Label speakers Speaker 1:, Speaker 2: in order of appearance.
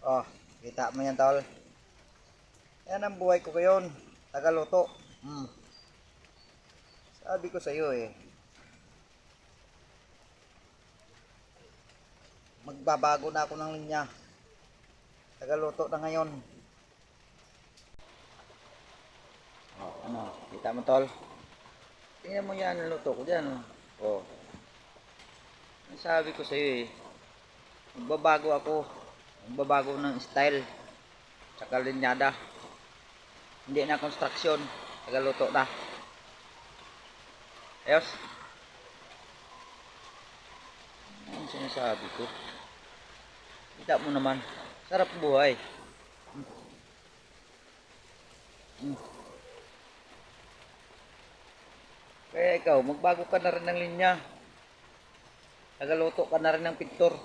Speaker 1: Oh, kita mo yan, tol. Yan ang buhay ko ngayon. Tagaluto. Sabi ko sa iyo eh. Magbabago na ako ng linya. Tagaluto na ngayon. Oh, ano? Kita mo, tol? Tingnan mo yan, ang luto ko dyan. Oh. Sabi ko sa iyo eh. Magbabago ako. Magbabago ng style. Tsaka linyada. Hindi na construction. Tagaluto na. Ayos. Ano sinasabi ko? Kita mo naman. Sarap buhay. Kaya ikaw, magbago ka na rin ng linya. Tagaluto ka na rin ng pintor.